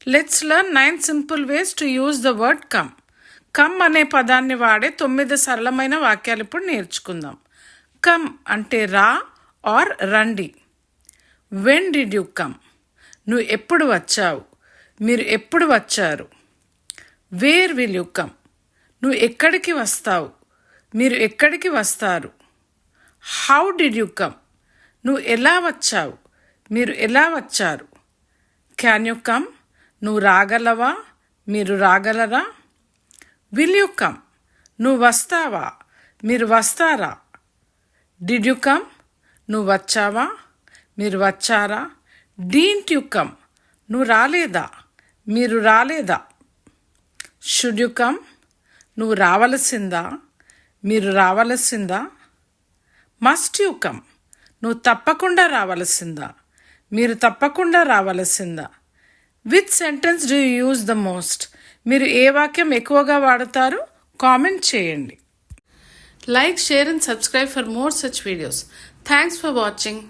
Let's learn 9 simple ways to use the word come. Come అనే పదాన్ని వాడే 9 సరళమైన వాక్యాలు ఇప్పుడు నేర్చుకుందాం. కమ్ అంటే రా ఆర్ రండి. When did you come? నువ్వు ఎప్పుడు వచ్చావు? మీరు ఎప్పుడు వచ్చారు? Where will you come? నువ్వు ఎక్కడికి వస్తావు? మీరు ఎక్కడికి వస్తారు? How did you come? నువ్వు ఎలా వచ్చావు? మీరు ఎలా వచ్చారు? Can you come? నువ్వు రాగలవా? మీరు రాగలరా? Will you come? నువ్వు వస్తావా? మీరు వస్తారా? Did you come? నువ్వు వచ్చావా? మీరు వచ్చారా? Didn't you come? నువ్వు రాలేదా? మీరు రాలేదా? Should you come? నువ్వు రావలసిందా? మీరు రావలసిందా? Must you come? నువ్వు తప్పకుండా రావలసిందా? మీరు తప్పకుండా రావలసిందా? Which sentence do you use the most? మీరు ఏ వాక్యం ఎక్కువగా వాడతారు? కామెంట్ చేయండి. Like, share and subscribe for more such videos. Thanks for watching.